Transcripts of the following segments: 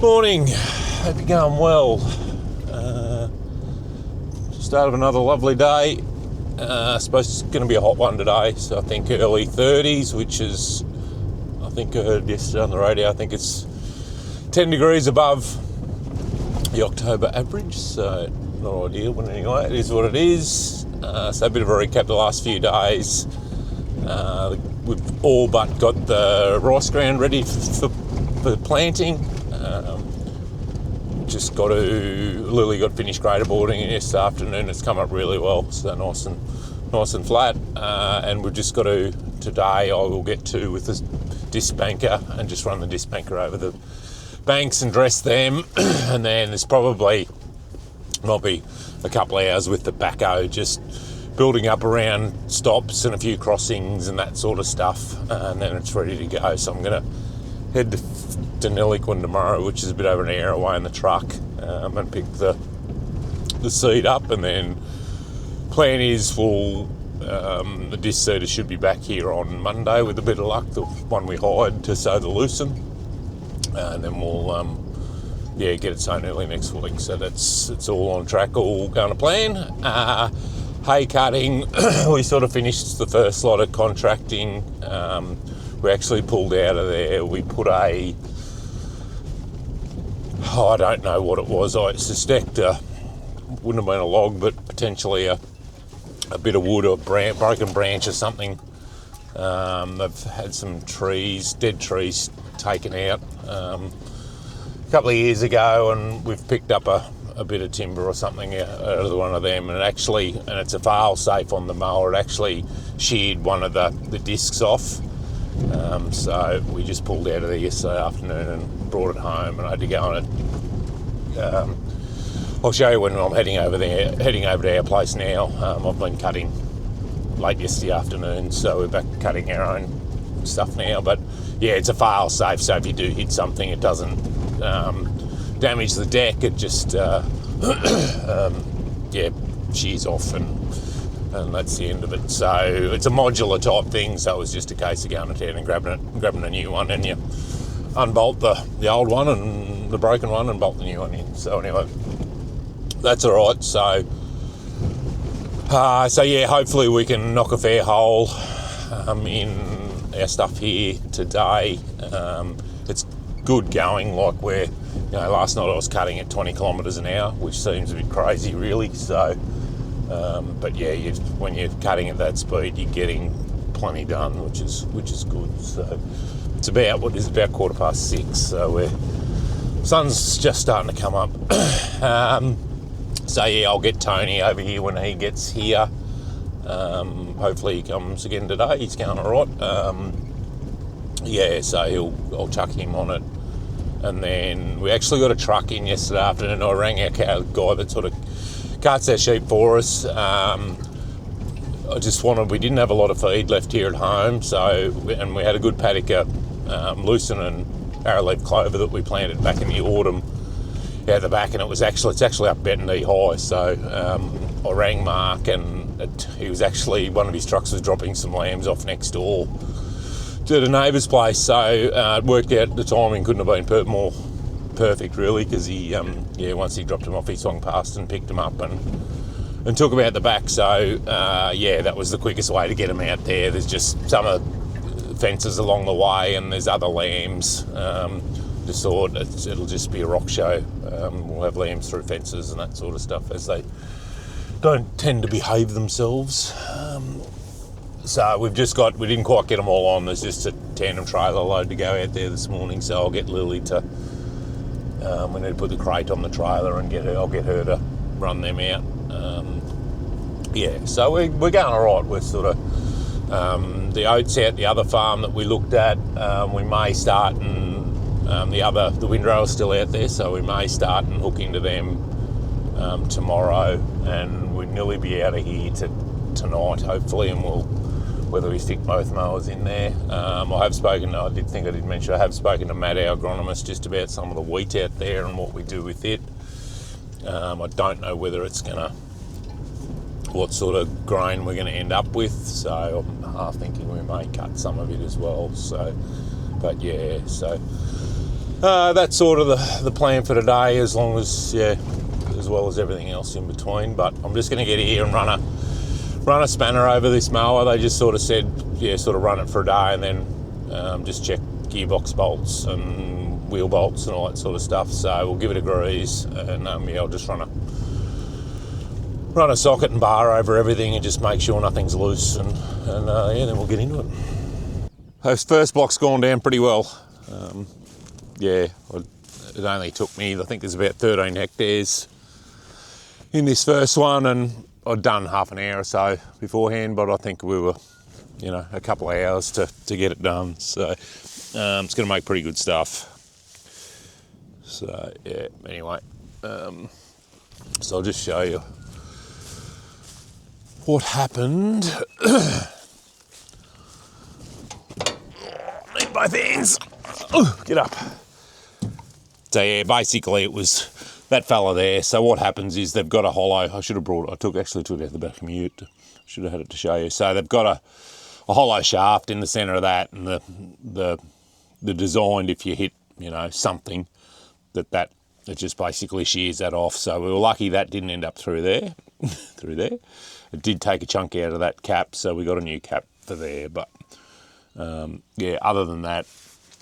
morning. Hope you're going well. Start of another lovely day. I suppose it's going to be a hot one today, so I think early 30s, which is, I think I heard yesterday on the radio, I think it's 10 degrees above the October average, so not ideal, but anyway, it is what it is. So a bit of a recap the last few days. We've all but got the rice ground ready for planting. Just got Lily got finished grader boarding this afternoon. It's come up really well, so nice and flat. And we've just got to, today I will get to with this disc banker and just run the disc banker over the banks and dress them. And then there's probably might be a couple of hours with the backhoe, just building up around stops and a few crossings and that sort of stuff. And then it's ready to go. So I'm going to head to Niliquin tomorrow, which is a bit over an hour away in the truck, and pick the seed up. And then plan is the disc seeder should be back here on Monday with a bit of luck, the one we hired to sow the lucerne, and then we'll get it sown early next week. So it's all on track, all going to plan. Hay cutting, we sort of finished the first lot of contracting. We actually pulled out of there. We put I don't know what it was. I suspect wouldn't have been a log, but potentially a bit of wood or broken branch or something. They've had some dead trees taken out a couple of years ago, and we've picked up a bit of timber or something out of one of them, and it's a fail safe on the mower. It actually sheared one of the discs off. So we just pulled out of there yesterday afternoon and brought it home, and I had to go on it. I'll show you when I'm heading over to our place now. I've been cutting late yesterday afternoon, so we're back cutting our own stuff now. But yeah, it's a fail safe, so if you do hit something, it doesn't damage the deck. It just shears off, and that's the end of it. So it's a modular type thing, so it was just a case of going to town and grabbing a new one, and you unbolt the old one and the broken one and bolt the new one in. So anyway, that's all right. So yeah, hopefully we can knock a fair hole in our stuff here today. It's good going, like last night I was cutting at 20 kilometres an hour, which seems a bit crazy really. So but yeah, when you're cutting at that speed, you're getting plenty done, which is good. So it's about 6:15. So sun's just starting to come up. So yeah, I'll get Tony over here when he gets here. Hopefully he comes again today. He's going all right. So I'll chuck him on it. And then we actually got a truck in yesterday afternoon. I rang our guy that sort of cuts our sheep for us. We didn't have a lot of feed left here at home, and we had a good paddock of lucerne and arrowleaf clover that we planted back in the autumn out the back, and it's actually up Bettendee High. So I rang Mark, and he was actually, one of his trucks was dropping some lambs off next door to the neighbour's place. So it worked out, the timing couldn't have been more perfect really, because he once he dropped him off, he swung past and picked him up and took him out the back. So that was the quickest way to get him out there. There's just some fences along the way, and there's other lambs. Just thought it'll just be a rock show. We'll have lambs through fences and that sort of stuff, as they don't tend to behave themselves. So we didn't quite get them all on. There's just a tandem trailer load to go out there this morning, so I'll get Lily to we need to put the crate on the trailer and I'll get her to run them out. So we're going all right. We're sort of the oats out the other farm that we looked at. We may start, and the windrow's still out there, so we may start and hook into them tomorrow, and we'll nearly be out of here tonight hopefully, and whether we stick both mowers in there. I have spoken to Matt, our agronomist, just about some of the wheat out there and what we do with it. I don't know whether it's what sort of grain we're going to end up with, so I'm half thinking we may cut some of it as well. So, but yeah, so That's sort of the plan for today, as long as, yeah, as well as everything else in between. But I'm just going to get here and run a spanner over this mower. They just sort of said, yeah, sort of run it for a day and then just check gearbox bolts and wheel bolts and all that sort of stuff. So we'll give it a grease, and yeah, I'll just run a socket and bar over everything and just make sure nothing's loose, and yeah, then we'll get into it. Those first block's gone down pretty well. Yeah, it only took me, I think there's about 13 hectares in this first one, and I'd done half an hour or so beforehand, but I think we were, you know, a couple of hours to get it done. So it's going to make pretty good stuff. So yeah, anyway, so I'll just show you what happened. Need both hands. Get up. So yeah, basically it was that fella there. So what happens is they've got a hollow. I should have brought. Actually took it out the back of my ute. Should have had it to show you. So they've got a hollow shaft in the centre of that, and the designed, if you hit, you know, something, that it just basically shears that off. So we were lucky that didn't end up through there. Through there. It did take a chunk out of that cap, so we got a new cap for there. But yeah, other than that,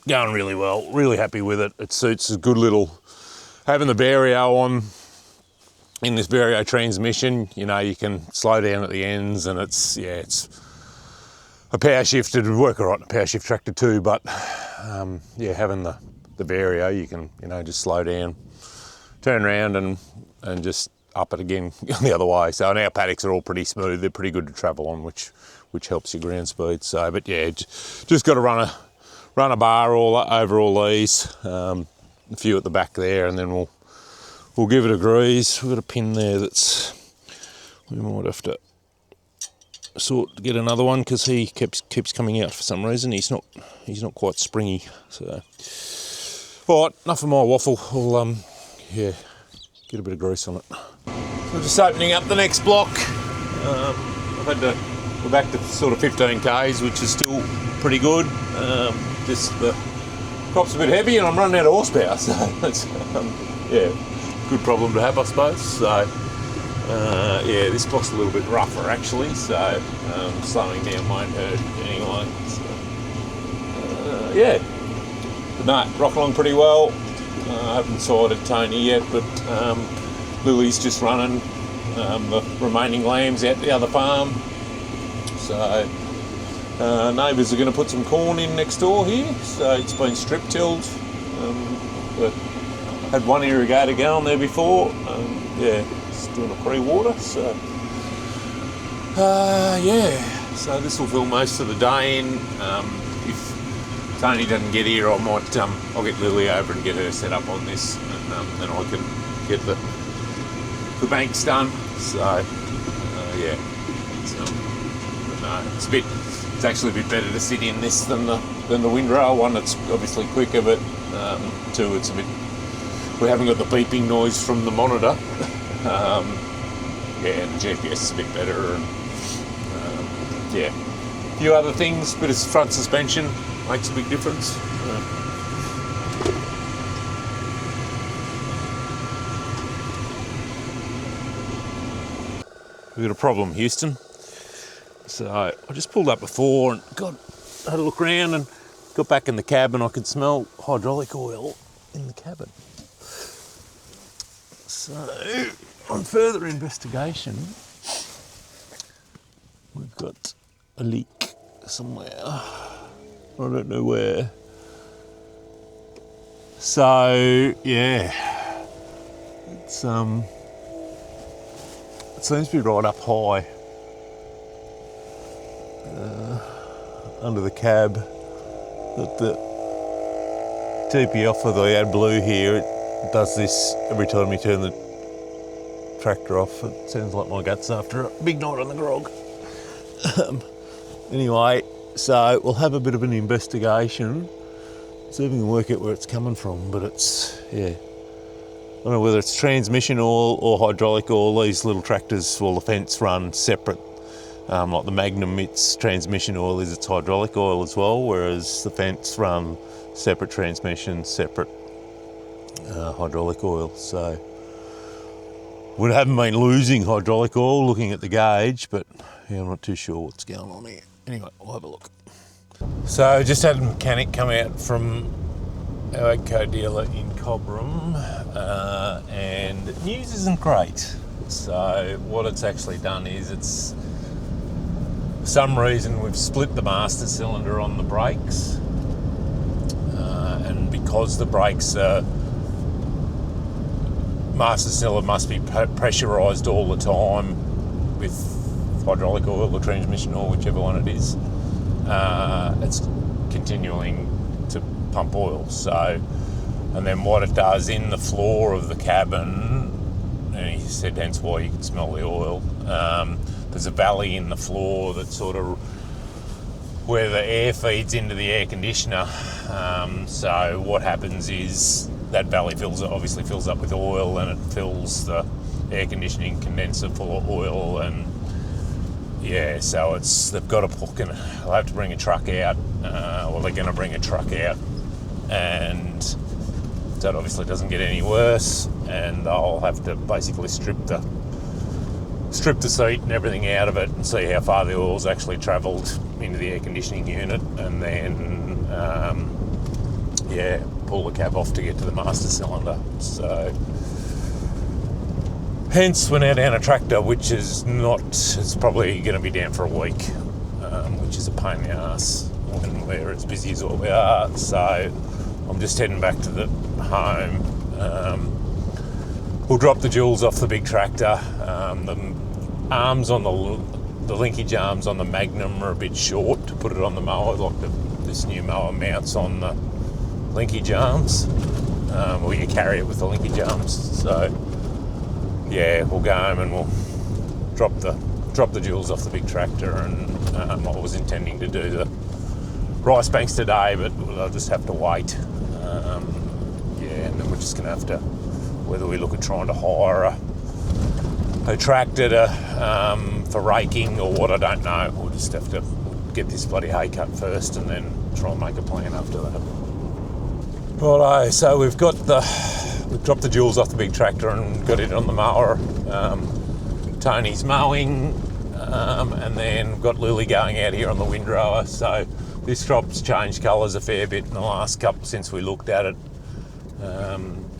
going really well. Really happy with it. It suits a good little, having the Vario on in this Vario transmission. You know, you can slow down at the ends, and it's a power shifted, would work all right in a power shift tractor too. But yeah, having the Vario, you can, you know, just slow down, turn around, and just up it again the other way. So, and our paddocks are all pretty smooth. They're pretty good to travel on, which helps your ground speed. So, but yeah, just got to run a bar over all these, a few at the back there, and then we'll give it a grease. We've got a pin there we might have to get another one, because he keeps coming out for some reason. He's not quite springy. So, all right, enough of my waffle. I'll yeah, get a bit of grease on it. So just opening up the next block. I've had to go back to sort of 15 k's, which is still pretty good. Just the crop's a bit heavy, and I'm running out of horsepower, so that's yeah, good problem to have, I suppose. So yeah, this block's a little bit rougher actually, so slowing down won't hurt anyway. So yeah, but no, rock along pretty well. I haven't sorted Tony yet, but Lily's just running the remaining lambs out the other farm. So neighbours are going to put some corn in next door here, so it's been strip tilled. But had one irrigator going there before. Yeah, it's doing a pre-water. So yeah, so this will fill most of the day in. If Tony doesn't get here, I might I'll get Lily over and get her set up on this, and then I can get the banks done. So yeah, it's actually a bit better to sit in this than the windrow one. It's obviously quicker, but two, it's a bit, we haven't got the beeping noise from the monitor. Yeah, the GPS is a bit better, and yeah, a few other things, but it's front suspension makes a big difference. We've got a problem, Houston. So I just pulled up before and had a look around and got back in the cab, and I could smell hydraulic oil in the cabin. So on further investigation, we've got a leak somewhere. I don't know where. So yeah, it seems to be right up high. Under the cab, that the TPF for the AdBlue here, it does this every time you turn the tractor off. It sounds like my guts after a big night on the grog. Anyway, so we'll have a bit of an investigation, see if we can work out where it's coming from. But it's, yeah, I don't know whether it's transmission oil or hydraulic oil. These little tractors, well, the fence run separate. Like the Magnum, its transmission oil is its hydraulic oil as well, whereas the fence run separate transmission, separate hydraulic oil. So we haven't been losing hydraulic oil looking at the gauge, but yeah, I'm not too sure what's going on here. Anyway, we'll have a look. So just had a mechanic come out from our eco dealer in Cobram, and news isn't great. So what it's actually done is it's, for some reason, we've split the master cylinder on the brakes, and because the brakes are, master cylinder must be pressurised all the time with hydraulic oil or transmission oil, whichever one it is. It's continuing to pump oil. So, and then what it does in the floor of the cabin, and he said hence why you can smell the oil, there's a valley in the floor that's sort of where the air feeds into the air conditioner. So what happens is that valley obviously fills up with oil, and it fills the air conditioning condenser full of oil, and yeah, so they've got to they'll have to bring a truck out, or they're going to bring a truck out, and that obviously doesn't get any worse, and they'll have to basically strip the seat and everything out of it and see how far the oil's actually travelled into the air conditioning unit, and then pull the cap off to get to the master cylinder. So hence we're now down a tractor, which is it's probably going to be down for a week, which is a pain in the ass when we're as busy as what we are. So I'm just heading back to the home. We'll drop the jewels off the big tractor. The arms on the linkage arms on the Magnum are a bit short to put it on the mower, like this new mower mounts on the linkage arms, or you carry it with the linkage arms. So yeah, we'll go home and we'll drop the jewels off the big tractor, and I was intending to do the rice banks today, but I'll just have to wait. And then we're just going to have to, whether we look at trying to hire a tractor for raking or what, I don't know. We'll just have to get this bloody hay cut first and then try and make a plan after that. Righto, so we've dropped the jewels off the big tractor and got it on the mower. Tony's mowing, and then we've got Lily going out here on the windrower. So this crop's changed colours a fair bit in the last couple since we looked at it.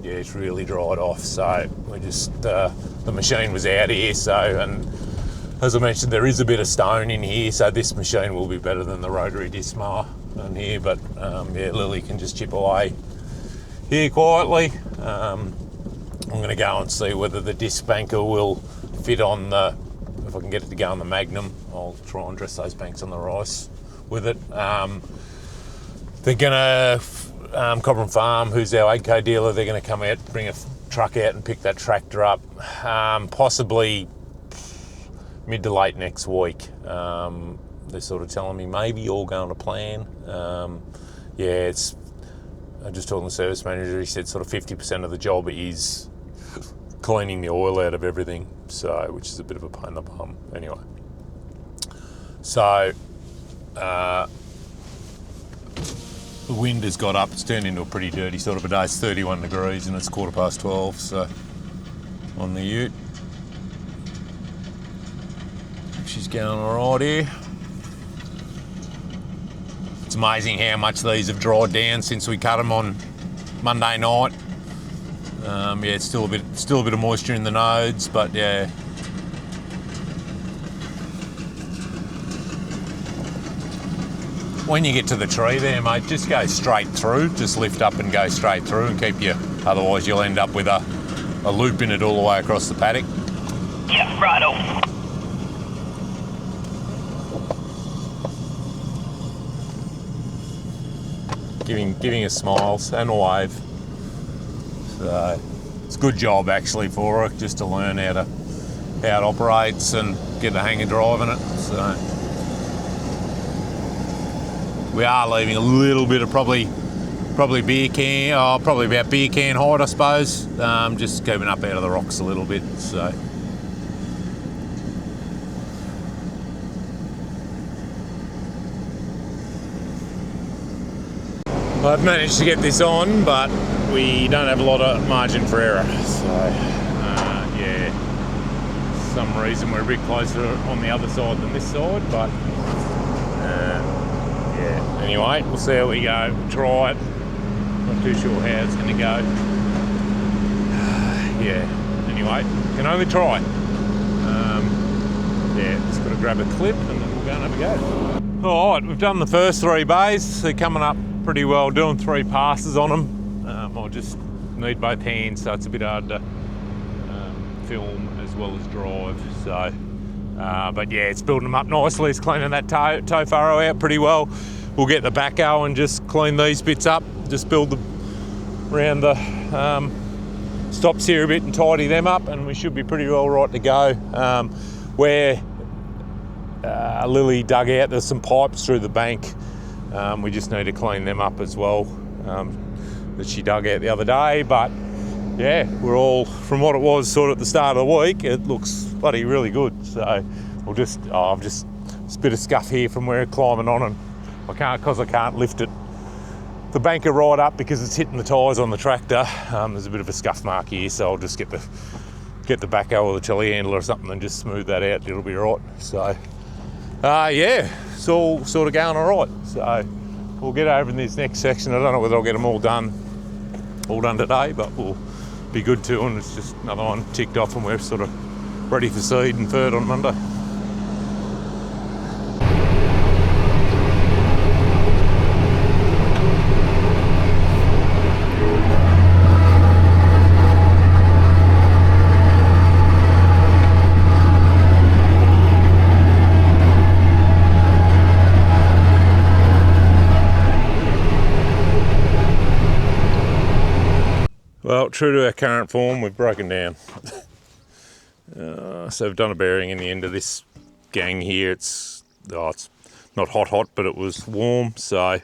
It's really dried off. So we just the machine was out here. So, and as I mentioned, there is a bit of stone in here. So this machine will be better than the rotary disc mower on here. But Lily can just chip away here quietly. I'm going to go and see whether the disc banker will fit on if I can get it to go on the Magnum. I'll try and dress those banks on the rice with it. They're going to, Cobram Farm, who's our AGCO dealer, they're going to come out, bring a truck out and pick that tractor up, possibly mid to late next week. They're sort of telling me maybe all going to plan. I just talked to the service manager, he said sort of 50% of the job is cleaning the oil out of everything, so which is a bit of a pain in the bum. Anyway, so the wind has got up, it's turned into a pretty dirty sort of a day. It's 31 degrees and it's 12:15, so on the ute. She's going all right here. It's amazing how much these have dried down since we cut them on Monday night. It's still a bit of moisture in the nodes, but yeah. When you get to the tree there, mate, just go straight through. Just lift up and go straight through and keep you. Otherwise, you'll end up with a loop in it all the way across the paddock. Yeah, righto. Giving us smiles and a wave. So it's a good job actually for her, just to learn how it operates and get the hang of driving it. So we are leaving a little bit of probably beer can, probably about beer can height, I suppose. Just keeping up out of the rocks a little bit. So. I've managed to get this on, but we don't have a lot of margin for error. So yeah, for some reason we're a bit closer on the other side than this side, but yeah. Anyway, we'll see how we go. We'll try it. Not too sure how it's going to go. Yeah. Anyway, can only try. Yeah, just got to grab a clip and then we'll go and have a go. All right, we've done the first 3 bays. They're coming up pretty well. Doing 3 passes on them. I just need both hands, so it's a bit hard to film as well as drive. So, but yeah, it's building them up nicely. It's cleaning that toe furrow out pretty well. We'll get the backhoe and just clean these bits up. Just build them around the stops here a bit and tidy them up, and we should be pretty well right to go. Where Lily dug out, there's some pipes through the bank. We just need to clean them up as well, that she dug out the other day. But yeah, we're all, from what it was sort of at the start of the week, it looks bloody really good. So we'll just, I've just, it's a bit of scuff here from where climbing on, and I can't lift it, the banker right up because it's hitting the tyres on the tractor. There's a bit of a scuff mark here, so I'll just get the backhoe or the telehandler or something and just smooth that out. It'll be right. So yeah, it's all sort of going all right. So we'll get over in this next section. I don't know whether I'll get them all done today, but we'll be good too. And it's just another one ticked off, and we're sort of ready for seed and fert on Monday. Well, true to our current form, we've broken down. So we've done a bearing in the end of this gang here. It's not hot, but it was warm. So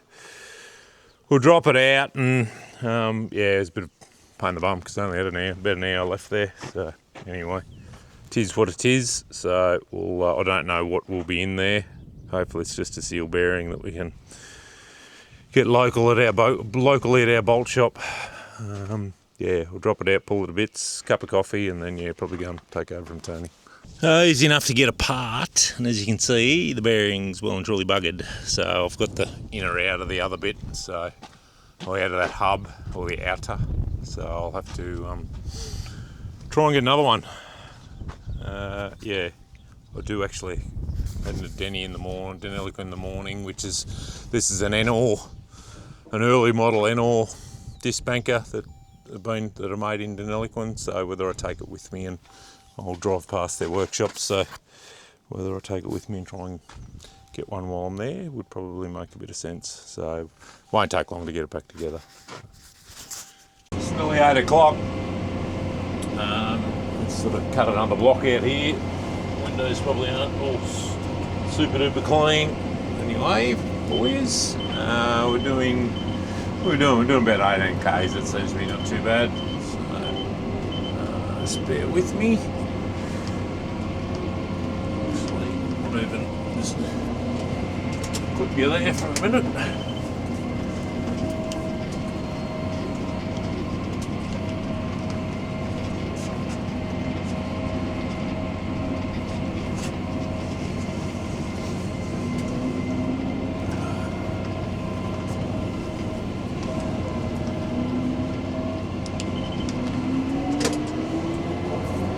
we'll drop it out, and yeah, it's a bit of pain in the bum because I only had about an hour left there. So anyway, it is what it is. So we'll, I don't know what will be in there. Hopefully it's just a seal bearing that we can get locally at our bolt shop. Yeah, we'll drop it out, pull it to bits, cup of coffee, and then yeah, probably go and take over from Tony. Easy enough to get apart, and as you can see, the bearing's well and truly buggered. So I've got the inner out of the other bit, so or out of that hub, or the outer. So I'll have to try and get another one. Yeah, I do actually had a Denny in the morning, Denelica in the morning, which is, this is an Enor, an early model Enor disc banker that are made in Deneliquin. So whether I take it with me, and I'll drive past their workshops, so whether I take it with me and try and get one while I'm there would probably make a bit of sense. So won't take long to get it back together. It's nearly 8 o'clock. Let's sort of cut another block out here. Windows probably aren't all super duper clean. Anyway, boys, we're doing about 18 k's. It seems to be not too bad. So just bear with me. Actually, not even just clip you there for a minute.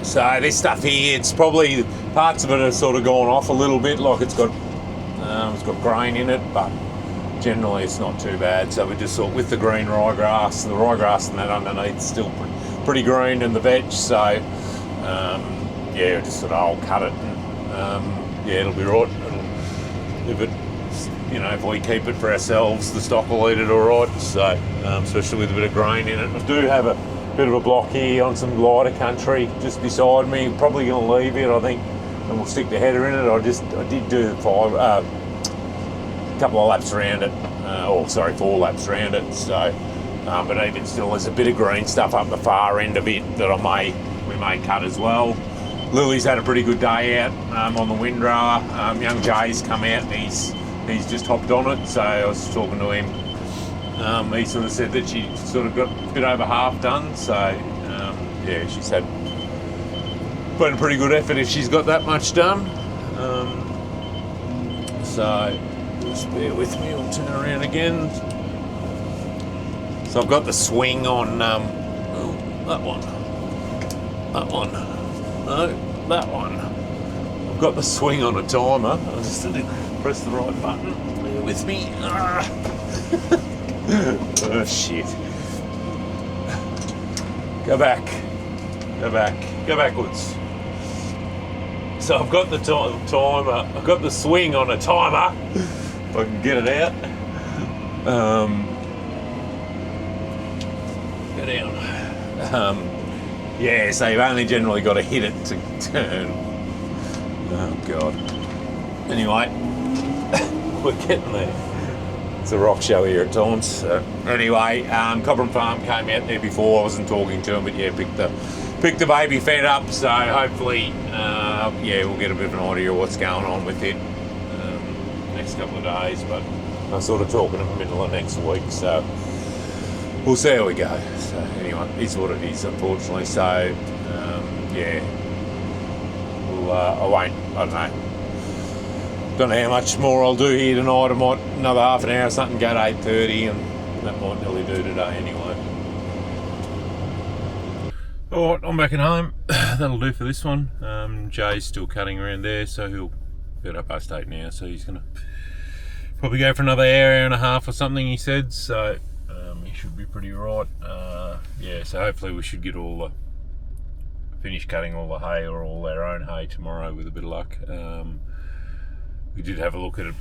So this stuff here, it's probably, parts of it are sort of gone off a little bit, like it's got grain in it, but generally it's not too bad. So we just sort with the green ryegrass, and that underneath is still pretty green in the veg. So yeah, just sort of I'll cut it, and yeah, it'll be right. If we keep it for ourselves, the stock will eat it all right. So especially with a bit of grain in it. I do have a bit of a block here on some lighter country just beside me. Probably going to leave it, I think, and we'll stick the header in it. I did do a couple of laps around it, 4 laps around it. So, but even still, there's a bit of green stuff up the far end of it that we may cut as well. Lily's had a pretty good day out on the windrower. Young Jay's come out and he's just hopped on it. So I was talking to him he sort of said that she sort of got a bit over half done. So yeah, she's had put in a pretty good effort if she's got that much done. So just bear with me. I'll turn around again. So I've got the swing on. That one. No, that one. I've got the swing on a timer. I just didn't press the right button. Bear with me. Oh shit. Go backwards. So I've got the timer. I've got the swing on a timer. If I can get it out. Go down. Yeah, so you've only generally got to hit it to turn. Oh God. Anyway, we're getting there. It's a rock show here at times. So anyway, Cobram Farm came out there before. I wasn't talking to him, but yeah, picked the baby fed up. So hopefully, yeah, we'll get a bit of an idea of what's going on with it next couple of days. But I'm sort of talking in the middle of next week, so we'll see how we go. So anyway, it's what it is, unfortunately. So yeah, we'll, I don't know how much more I'll do here tonight. I might another half an hour or something, go to 8:30, and that might nearly do today anyway. Alright, I'm back at home. That'll do for this one. Jay's still cutting around there, so he'll be at 8:08 now, so he's gonna probably go for another hour and a half or something, he said. So he should be pretty right. Yeah, so hopefully we should get finish cutting all the hay, or all our own hay, tomorrow with a bit of luck. We did have a look at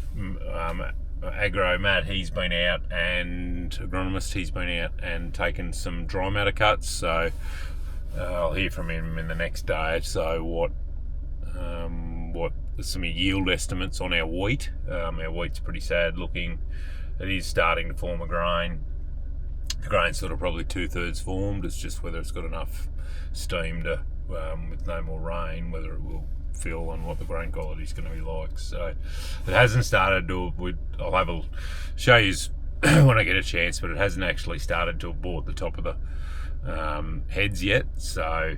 Agro Matt. He's been out, and agronomist, he's been out and taken some dry matter cuts. So I'll hear from him in the next day. So what some yield estimates on our wheat. Our wheat's pretty sad looking. It is starting to form a grain. The grain's sort of probably 2/3 formed. It's just whether it's got enough steam to, with no more rain, whether it will feel on what the grain quality is going to be like. So it hasn't started to. I'll show you when I get a chance, but it hasn't actually started to abort the top of the heads yet. So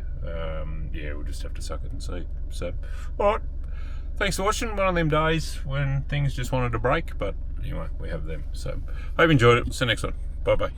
yeah, we'll just have to suck it and see. So all right, thanks for watching. One of them days when things just wanted to break, but anyway, we have them. So hope you enjoyed it. See you next one. Bye bye.